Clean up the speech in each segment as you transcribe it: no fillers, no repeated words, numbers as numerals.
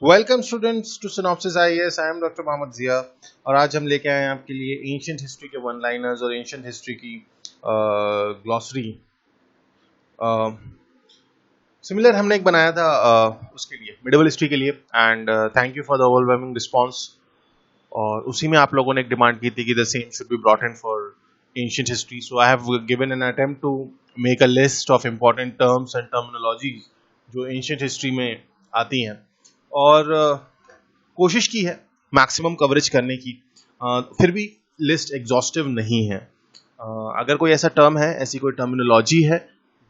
Welcome students to synopsis IAS. I am doctor Mohammad Zia और आज हम लेके आए हैं आपके लिए एंशिएंट हिस्ट्री के वन लाइनर्स और एंशिएंट हिस्ट्री की ग्लॉसरी। सिमिलर हमने एक बनाया था उसके लिए, मिडिवल हिस्ट्री के लिए, and thank you for the overwhelming response. और उसी में आप लोगों ने एक डिमांड की थी कि the same should be brought in for ancient history, so I have given an attempt to make a list of important terms and terminology जो एंशिएंट हिस्ट्री में आती हैं, और कोशिश की है मैक्सिमम कवरेज करने की। फिर भी लिस्ट एग्जॉस्टिव नहीं है। अगर कोई ऐसा टर्म है, ऐसी कोई टर्मिनोलॉजी है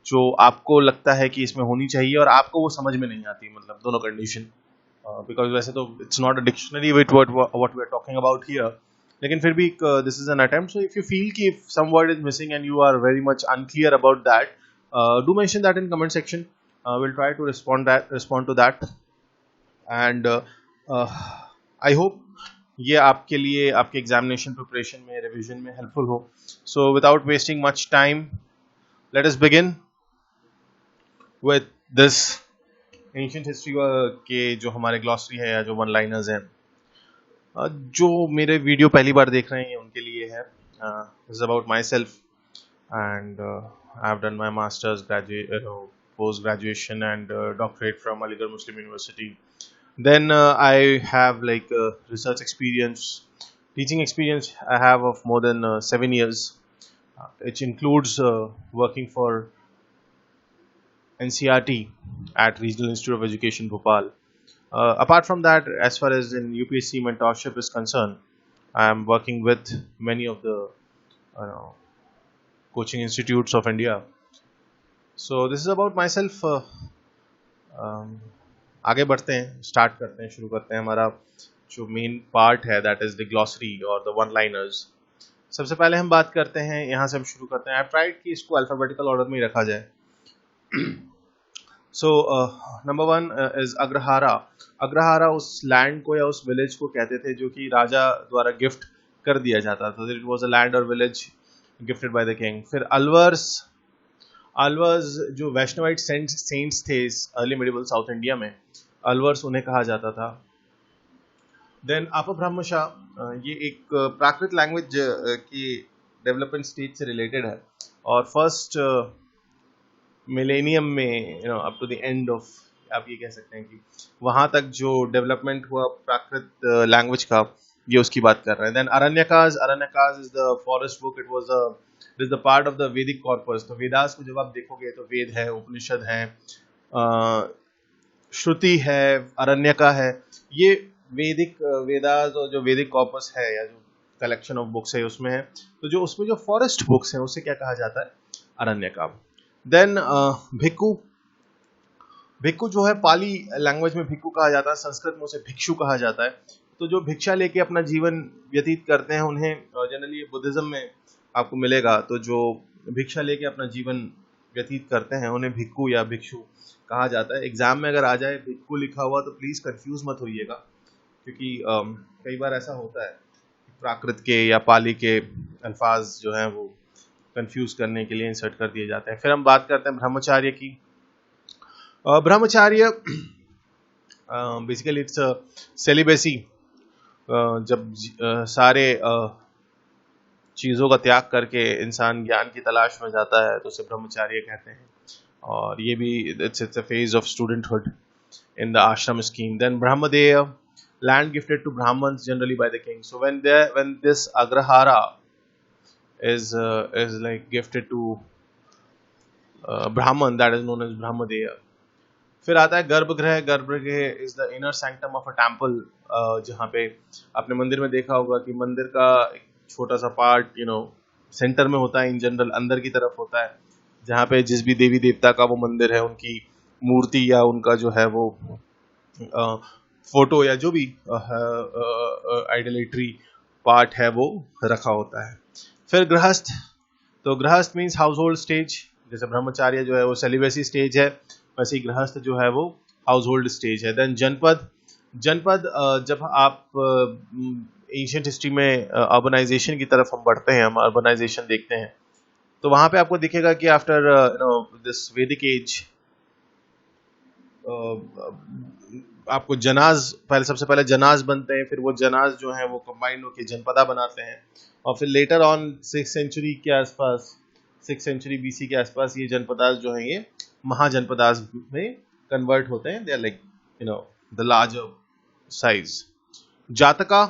जो आपको लगता है कि इसमें होनी चाहिए और आपको वो समझ में नहीं आती, मतलब दोनों कंडीशन, बिकॉज वैसे तो it's not a dictionary with what we are talking about here, लेकिन फिर भी this is an attempt. So if you feel कि if some word is missing and you are very much unclear about that, do mention that in comment section. Will try to respond to that, and I hope ये आपके लिए आपके examination preparation में, revision में helpful हो। So without wasting much time, let us begin with this ancient history के जो हमारे ग्लॉसरी है या जो वन लाइनर्स हैं। जो मेरे वीडियो पहली बार देख रहे हैं उनके लिए है। This is about my self, and I have done my masters, post graduation and doctorate from Aligarh Muslim university. Then I have like research experience, teaching experience I have of more than 7 years, which includes working for NCRT at Regional Institute of Education, Bhopal. Apart from that, as far as in UPSC mentorship is concerned, I am working with many of the coaching institutes of India. So this is about myself. आगे बढ़ते हैं, start करते हैं, शुरू करते हैं हमारा जो मेन पार्ट है, दैट इज द ग्लॉसरी और द वन लाइनर्स। सबसे पहले हम बात करते हैं, यहाँ से हम शुरू करते हैं। आई ट्राइड कि इसको अल्फाबेटिकल ऑर्डर में ही रखा जाए। So number 1 is Agrahara. Agrahara उस लैंड को या उस विलेज को कहते थे जो कि राजा द्वारा गिफ्ट कर दिया जाता था। इट वाज अ लैंड और village gifted bye the king. फिर अलवर्स। अलवर्स जो वैष्णवाइट सेंट्स थे इस अर्ली मिडिवल साउथ इंडिया में, अलवर्स उन्हें कहा जाता था। देन अपभ्रंशा, ये एक प्राकृत लैंग्वेज की डेवलपमेंट स्टेज से रिलेटेड है, और फर्स्ट मिलेनियम में up to the end of, आप ये कह सकते हैं कि वहां तक जो डेवलपमेंट हुआ प्राकृत लैंग्वेज का, ये उसकी बात कर रहे हैं। Then Aranyakas. Aranyakas is the forest book. It is the part of the Vedic corpus. तो वेदास को जब आप देखोगे तो वेद है, उपनिषद है, श्रुति है, अरण्यका है। ये वैदिक वेदास और जो वैदिक कॉर्पस है या जो कलेक्शन ऑफ बुक्स है उसमें है। तो जो उसमें जो फॉरेस्ट बुक्स हैं उसे क्या कहा जाता है? अरण्यका। देन भिक्खु। भिक्खु जो है पाली लैंग्वेज में भिक्खु कहा जाता है, संस्कृत में उसे भिक्षु कहा जाता है। तो जो भिक्षा लेके अपना जीवन व्यतीत करते हैं उन्हें जनरली बुद्धिज्म में आपको मिलेगा। तो जो भिक्षा लेके अपना जीवन व्यतीत करते हैं उन्हें भिक्खु या भिक्षु कहा जाता है। एग्जाम में अगर आ जाए भिक्खु लिखा हुआ तो प्लीज कंफ्यूज मत होइएगा, क्योंकि कई बार ऐसा होता है प्राकृत के या पाली के अल्फाज जो हैं वो कंफ्यूज करने के लिए इंसर्ट कर दिए जाते हैं। फिर हम बात करते हैं ब्रह्मचार्य की। ब्रह्मचार्य बेसिकली इट्स सेलिबेसी। जब सारे चीज़ों का त्याग करके इंसान ज्ञान की तलाश में जाता है तो उसे ब्रह्मचार्य कहते हैं, और ये भी it's a phase of studenthood in the ashram scheme. Then Brahmadeya, land gifted to Brahmans generally by the king. So when this agrahara is like gifted to Brahman, that is known as Brahmadeya. फिर आता है गर्भगृह। गर्भगृह is the inner sanctum of a temple, जहाँ पे आपने मंदिर में देखा होगा कि मंदिर का एक छोटा सा पार्ट सेंटर में होता है, इन जनरल अंदर की तरफ होता है, जहाँ पे जिस भी देवी देवता का वो मंदिर है उनकी मूर्ति या उनका जो है वो फोटो या जो भी आइडोलेट्री पार्ट है वो रखा होता है। फिर गृहस्थ। तो गृहस्थ मीन्स हाउस होल्ड स्टेज। जैसे ब्रह्मचार्य जो है वो सेलिबेसी स्टेज है, वैसे ही गृहस्थ जो है वो हाउस होल्ड स्टेज है। देन जनपद। जनपद, जब आप एंशिएंट हिस्ट्री में अर्बनाइजेशन की तरफ हम बढ़ते हैं, हम अर्बनाइजेशन देखते हैं, तो वहां पे आपको दिखेगा कि आफ्टर दिस वैदिक एज आपको जनाज, पहले सबसे पहले जनाज बनते हैं, फिर वो जनाज जो है वो कंबाइंड होकर जनपदा बनाते हैं, और फिर लेटर ऑन 6th सेंचुरी के आसपास, 6th सेंचुरी BC के आसपास ये जनपदास जो हैं ये महाजनपदास में कन्वर्ट होते हैं. They are like the larger size. Jataka,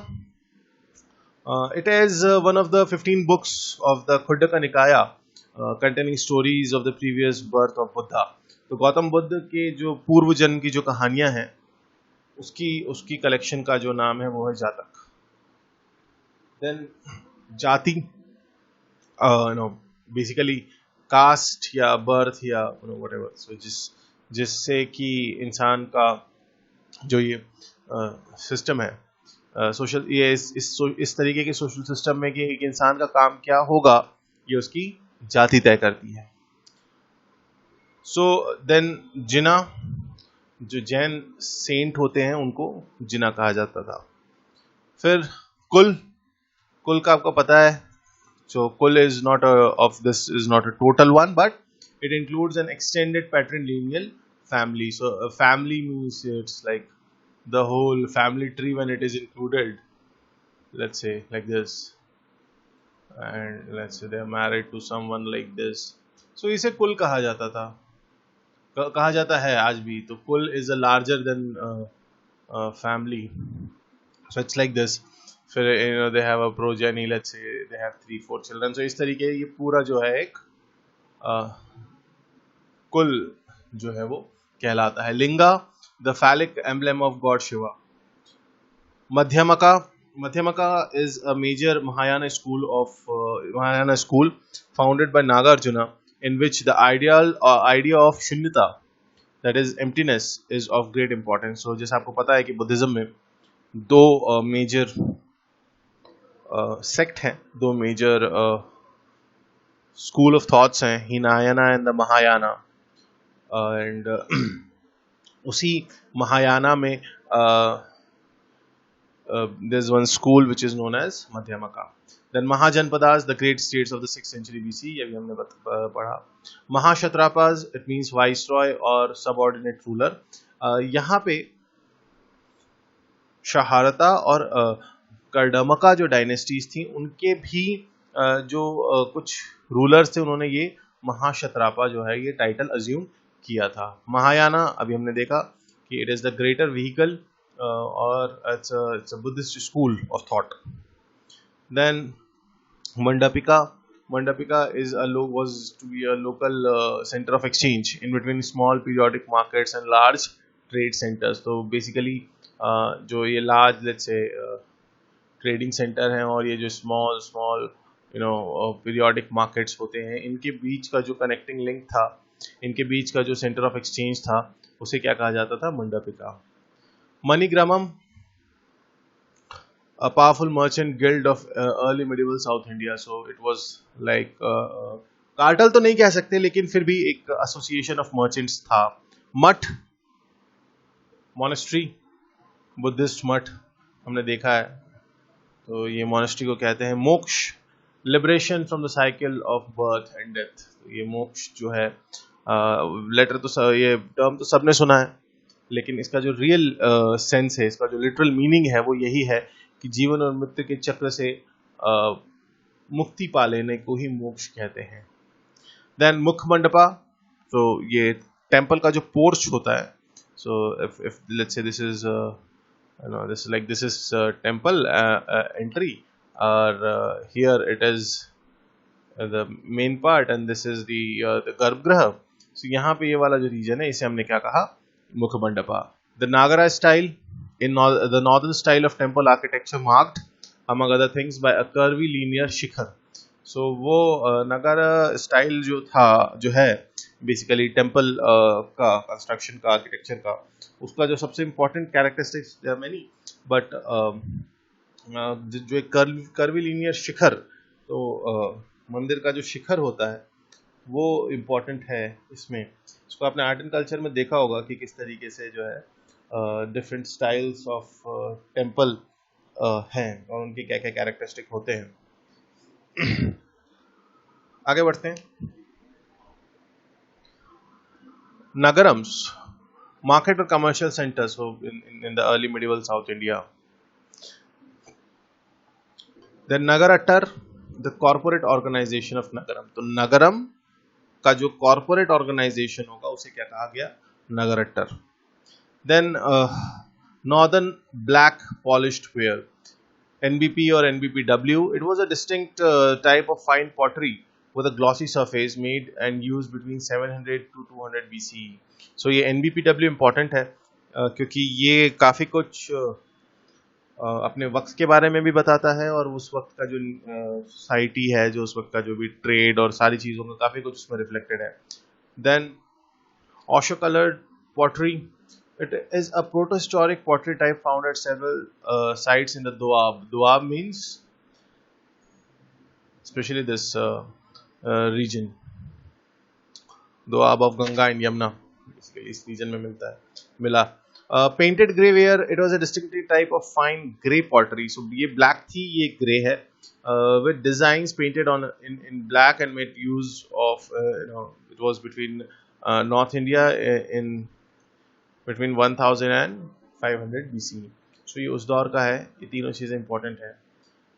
it is one of the 15 books of the Khuddaka Nikaya containing stories of the previous birth of Buddha. तो गौतम बुद्ध के जो पूर्व जन्म की जो कहानियां हैं उसकी कलेक्शन का जो नाम है वो है जातक. देन जाति, बेसिकली कास्ट या बर्थ या व्हाटएवर, सो जिससे कि इंसान का जो ये सिस्टम है सोशल, ये इस तरीके के सोशल सिस्टम में कि एक इंसान का काम क्या होगा ये उसकी जाति तय करती है. सो देन जिना, जो जैन सेंट होते हैं उनको जिना कहा जाता था. फिर कुल का आपको पता है. So कुल is not a total one, but it includes an extended patrilineal family. So a family means it's like the whole family tree when it is included. Let's say like this, and let's say they are married to someone like this. So इसे कुल कहा जाता था, कहा जाता है आज भी. तो कुल is a larger than family. So it's like this. फिर they have a progeny, let's say they have 3-4 children. So इस तरीके ये पूरा जो है एक कुल जो है वो कहलाता है. लिंगा, the phallic emblem of God Shiva. Madhyamaka is a major Mahayana school founded by Nagarjuna, in which the idea of shunyata, that is emptiness, is of great importance. So जैसे आपको पता है कि बुद्धिज्म में दो मेजर सेक्ट हैं, दो major school of thoughts हैं, हिनायना एंड द महायाना. एंड उसी महायाना में there's one school which is known as Madhyamaka. Then Mahajanpadas, the great states of the 6th century BC, ये भी हमने पढ़ा. Mahashatrapas, it means viceroy or subordinate ruler. यहाँ पे शहारता और कर्डमका जो डायनेस्टीज थी उनके भी जो कुछ रूलर्स थे, उन्होंने ये महाशत्रापा जो है ये टाइटल अज्यूम किया था. महायाना अभी हमने देखा कि it is the greater vehicle और it's a Buddhist school of thought. Then Mandapika was to be a local center of exchange in between small periodic markets and large trade centers. तो basically जो ये large let's say trading centre हैं और ये जो small periodic markets होते हैं, इनके बीच का जो कनेक्टिंग लिंक था, इनके बीच का जो सेंटर ऑफ एक्सचेंज था, उसे क्या कहा जाता था? Mandapika. Manigramam, a powerful merchant guild of early medieval South India. So it was like cartel तो नहीं कह सकते, लेकिन फिर भी एक एसोसिएशन ऑफ मर्चेंट्स था. मठ, मोनेस्ट्री, बुद्धिस्ट मठ हमने देखा है, तो ये मोनेस्ट्री को कहते हैं. मोक्ष, liberation from the cycle of birth and death. ये मोक्ष जो है लेटर तो ये टर्म तो सबने सुना है, लेकिन इसका जो रियल सेंस है, इसका जो लिटरल मीनिंग है वो यही है कि जीवन और मृत्यु के चक्र से मुक्ति पा लेने को ही मोक्ष कहते हैं. देन मुख मंडपा, तो ये टेम्पल का जो पोर्च होता है. So if let's say this is this is temple entry, or here it is the main part, and this is the garbhagriha. So यहाँ पे ये वाला जो रीजन है इसे हमने क्या कहा? मुख mandapa. The Nagara style, the northern style of temple architecture, marked among other things by a curvy linear Shikhar. So वो नगारा स्टाइल जो है बेसिकली टेम्पल का कंस्ट्रक्शन का, आर्किटेक्चर का, उसका जो सबसे important characteristics there many, but जो एक कर्वी लीनियर शिखर, तो मंदिर का जो शिखर होता है वो इम्पोर्टेंट है इसमें. इसको आपने आर्ट एंड कल्चर में देखा होगा कि किस तरीके से जो है डिफरेंट स्टाइल्स ऑफ टेम्पल हैं और उनके क्या क्या कैरेक्टरिस्टिक होते हैं. आगे बढ़ते हैं. नगरम्स, market or commercial center. So in the early medieval South India. Then Nagarattar, the corporate organization of Nagaram. तो नगरम का जो corporate organization होगा उसे क्या कहा गया? Nagarattar. Then northern black polished ware, NBP or NBPW. It was a distinct type of fine pottery with a glossy surface made and used between 700 to 200 BCE. So ये NBPW important है क्योंकि ये काफ़ी कुछ अपने वक्त के बारे में भी बताता है और उस वक्त का जो सोसाइटी है, जो उस वक्त का जो भी ट्रेड और सारी चीज़ों का काफ़ी कुछ उसमें रिफ्लेक्टेड है. Then osho colored pottery. It is a protohistoric pottery type found at several sites in the Doab. Doab means especially this region. Doab of Ganga and Yamuna. इस region में मिला. Painted grey ware. It was a distinctive type of fine grey pottery. So ये black थी, ये grey है. With designs painted on in black and made use of it was between North India in between 1000 and 500 BCE. So ये उस दौर का है. ये तीनों चीज़ें important हैं.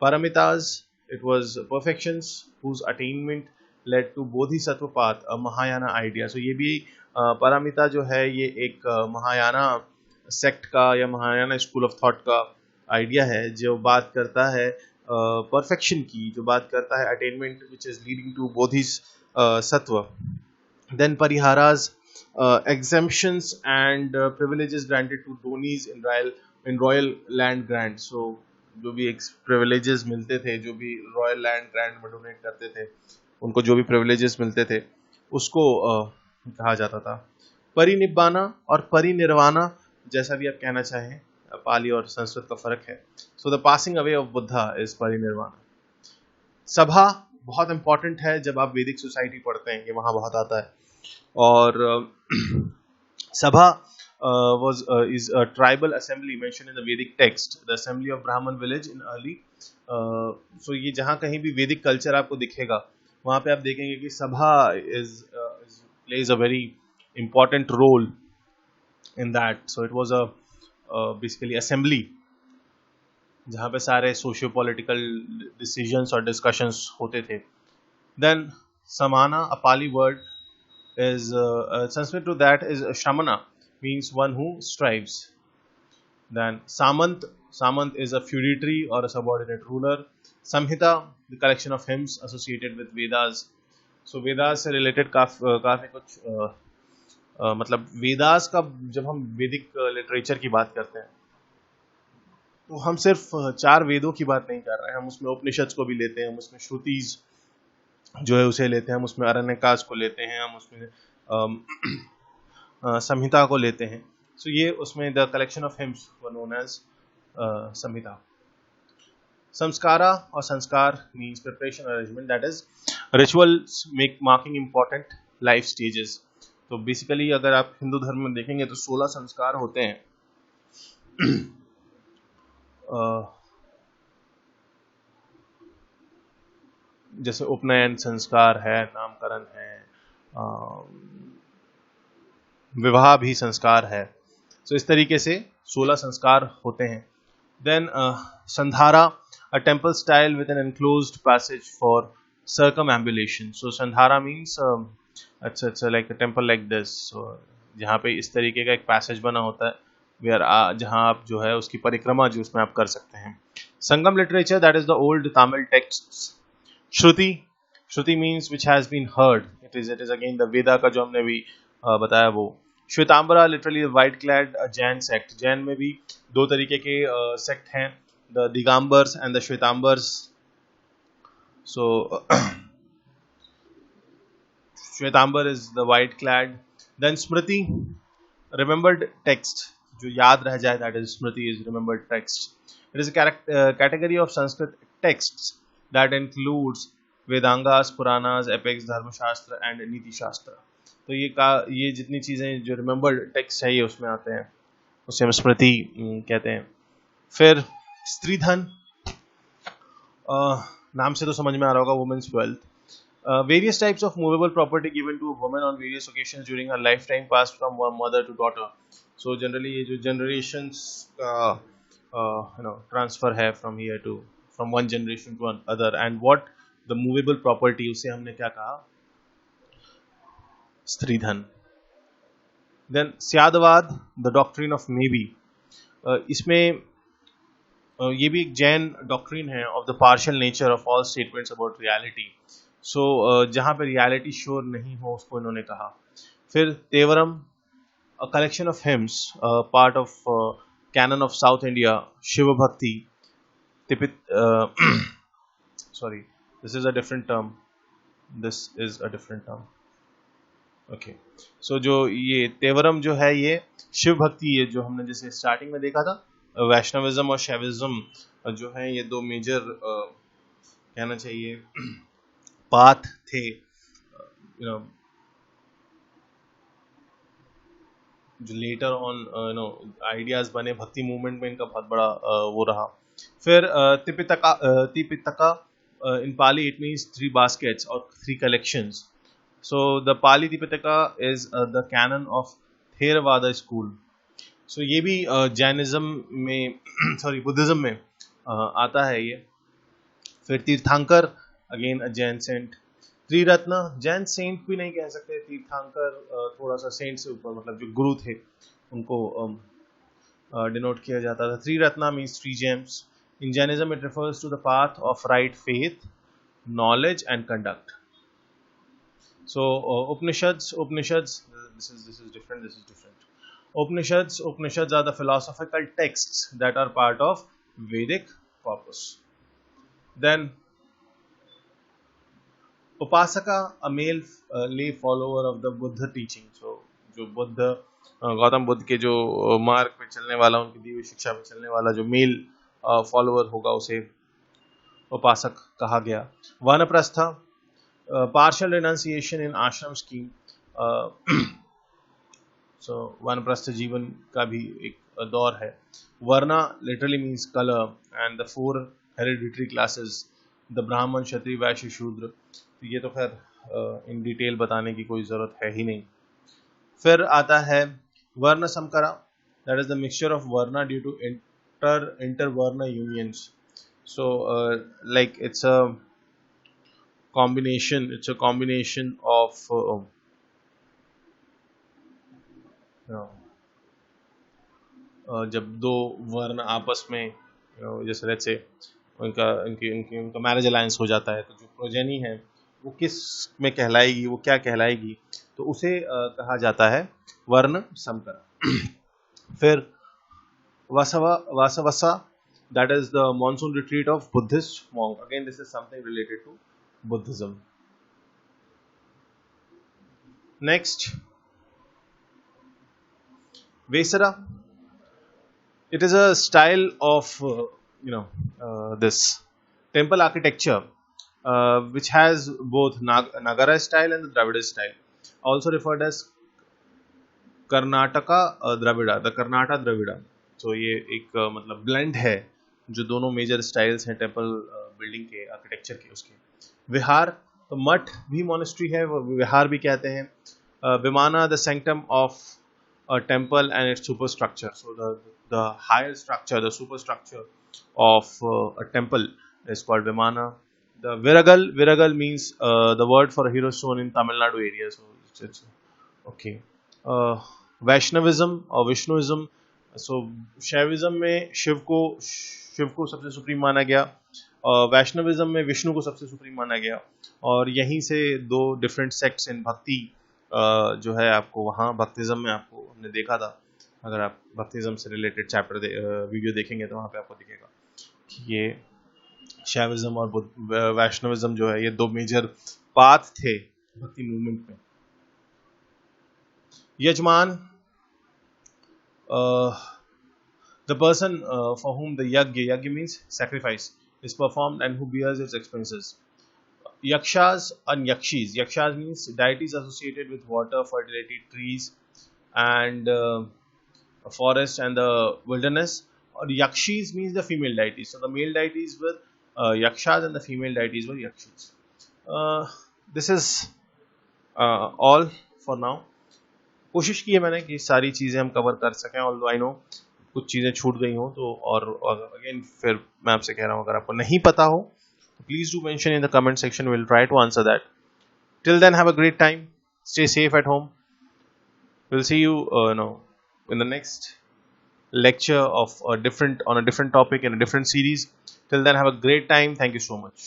Paramitas, it was perfections whose attainment led to Bodhisattva path, a Mahayana idea. So ये भी पारामिता जो है ये एक महायाना सेक्ट का या महायाना स्कूल ऑफ थॉट का आइडिया है जो बात करता है परफेक्शन की, जो बात करता है attainment which is leading to Bodhisattva. Then pariharas, exemptions and privileges granted to donis in royal land grant. So जो भी privileges मिलते थे, जो भी रॉयल लैंड ग्रांट में डोनेट करते थे, उनको जो भी privileges मिलते थे उसको कहा जाता था. परिनिब्बाना और परिनिर्वाणा, जैसा भी आप कहना चाहें, पाली और संस्कृत का फर्क है. So the passing away of Buddha is Parinirvana. सभा बहुत इंपॉर्टेंट है जब आप वैदिक सोसाइटी पढ़ते हैं, ये वहाँ बहुत आता है. और सभा is a tribal assembly mentioned in the Vedic text, the assembly of Brahman village in early. So ये जहाँ कहीं भी वैदिक कल्चर आपको दिखेगा वहाँ पे आप देखेंगे कि सभा plays a very important role in that. So it was a basically assembly जहाँ पे सारे socio political decisions और discussions होते थे. Then samana, a Pali word, is Sanskrit to that is Shramana, means one who strives. Then Samant is a feudatory or a subordinate ruler. Samhita, the collection of hymns associated with Vedas. So Vedas से related काफी कुछ मतलब वेदास का जब हम वैदिक literature की बात करते हैं तो हम सिर्फ 4 वेदों की बात नहीं कर रहे हैं, हम उसमें उपनिषद को भी लेते हैं, हम उसमें श्रुतिज जो है उसे लेते हैं, हम उसमें अरण्यकाश को लेते हैं, हम उसमें संहिता को लेते हैं. सो ये उसमें the collection of hymns were known as Samhita. Samskara और sanskar means preparation arrangement, that is rituals make marking important life stages. तो बेसिकली अगर आप हिंदू धर्म में देखेंगे तो 16 संस्कार होते हैं. जैसे उपनयन संस्कार है, नामकरण है, विवाह भी संस्कार है. तो इस तरीके से 16 संस्कार होते हैं. Then Sandhara, a temple style with an enclosed passage for circumambulation. So Sandhara means it's like a temple like this. So जहाँ पे इस तरीके का एक पैसेज बना होता है where जहाँ आप जो है उसकी परिक्रमा जो उसमें आप कर सकते हैं. Sangam literature, that is the old Tamil texts. Shruti means which has been heard. It is again the Veda का जो हमने भी बताया वो. श्वेतांबरा literally white clad Jain sect. Jain में भी 2 तरीके के सेक्ट हैं, the Digambars and the Shwetambars. So Shwetambar is the white clad. Then Smriti, remembered text. जो याद रह जाए, that is Smriti is remembered text. It is a category of Sanskrit texts that includes Vedangas, Puranas, epics, धर्मशास्त्र and नीति शास्त्र. तो ये जितनी चीजें जो remembered text है ये उसमें आते हैं, उसे हम स्मृति कहते हैं. फिर स्त्रीधन, नाम से तो समझ में आ रहा होगा, women's wealth. Various types of movable property given to a woman on various occasions during her lifetime passed from one mother to daughter. So generally ये जो generations का transfer है from here to from one generation to another, and what the movable property उसे हमने क्या कहा, स्त्रीधन. Then स्यादवाद, the doctrine of maybe. इसमें ये भी एक जैन डॉक्ट्रिन है of the partial nature of all statements about reality. So जहाँ पे रियलिटी श्योर नहीं हो उसको इन्होंने कहा. फिर Tevaram, a collection of hymns, part of canon of South India, Shiva bhakti, तिपित sorry this is a different term, this is a different term. Okay, so जो ये तेवरम जो है ये शिव भक्ति, ये जो हमने जैसे स्टार्टिंग में देखा था, वैष्णविज्म और शैविज्म जो है ये दो मेजर कहना चाहिए पाथ थे, जो लेटर ऑन आइडियाज बने भक्ति मूवमेंट में, इनका बहुत बड़ा वो रहा. फिर तिपितका इन पाली इट मीन्स 3 baskets और 3 collections. So the Pali Tipitaka is the canon of Theravada school. So ये भी जैनिज्म में सॉरी बुद्धिज्म में आता है ये. फिर Tirthankar, again a Jain saint. Triratna, Jain saint भी नहीं कह सकते, तीर्थंकर थोड़ा सा सेंट से ऊपर, मतलब जो गुरु थे उनको डिनोट किया जाता था. त्रिरत्न means 3 gems. In Jainism it refers to the path of right faith, knowledge and conduct. So Upanishads, this is different. Upanishads are the philosophical texts that are part of Vedic corpus. Then Upasaka, a male lay follower of the Buddha teaching. So जो बुद्ध गौतम बुद्ध के जो मार्ग पे चलने वाला, उनकी दी हुई शिक्षा पे चलने वाला जो मेल फॉलोअर होगा उसे उपासक कहा गया. वानप्रस्थ, partial renunciation in ashram scheme. So वानप्रस्थ जीवन का भी एक दौर है. वर्ना literally means color and the 4 hereditary classes, the ब्राह्मण, क्षत्रिय, वैश्य, शूद्र. ये तो खैर इन डिटेल बताने की कोई जरूरत है ही नहीं. फिर आता है वर्ण समकरा, that is the mixture of varna due to intervarna unions. So like it's a combination of जब दो वर्ण आपस में जैसे लेट्स से उनका मैरिज अलायंस हो जाता है, तो जो प्रोजेनी है वो किस में कहलाएगी, वो क्या कहलाएगी, तो उसे कहा जाता है वर्ण समकरा. फिर वासवसा, that is the monsoon retreat of Buddhist monk. Again, this is something related to Buddhism. Next, Vesara. It is a style of this temple architecture which has both Nagara style and the Dravida style, also referred as Karnataka Dravida, the Karnataka Dravida. So ये एक मतलब blend है जो दोनों major styles हैं temple building के, architecture के. उसके विहार, तो मठ भी मोनेस्ट्री है, वो विहार भी कहते हैं. Vimana, the sanctum of a temple and its super structure. So the higher structure, the super structure of a temple is called Vimana. The Viragal means the word for a hero stone in Tamil Nadu area. So it's okay. Vaishnavism और विष्णुइज्म. सो शैविज्म में शिव को सबसे supreme माना गया, और Vaishnavism में विष्णु को सबसे सुप्रीम माना गया. और यहीं से दो डिफरेंट सेक्ट्स इन भक्ति जो है आपको वहाँ भक्तिज्म में आपको हमने देखा था. अगर आप भक्तिज्म से रिलेटेड चैप्टर वीडियो देखेंगे तो वहाँ पे आपको दिखेगा कि ये शैविज्म और वैष्णविज्म जो है ये दो मेजर पाथ थे भक्ति मूवमेंट में. यजमान, the person for whom the yagya means sacrifice is performed and who bears its expenses. Yakshas and yakshis. Yakshas means deities associated with water, fertility, trees and forest and the wilderness. Or yakshis means the female deities. So the male deities were yakshas and the female deities were yakshis. This is all for now. कोशिश की है मैंने कि सारी चीज़ें हम cover कर सकें, ऑल्दो आई नो कुछ चीज़ें छूट गई हों, तो और अगेन फिर मैं आपसे कह रहा हूँ अगर आपको नहीं पता हो तो please do mention in the comment section, will try to answer that. Till then have a great time, stay safe at home. We'll see you, in the next lecture of a different on a different topic in a different series. Till then, have a great time. Thank you so much.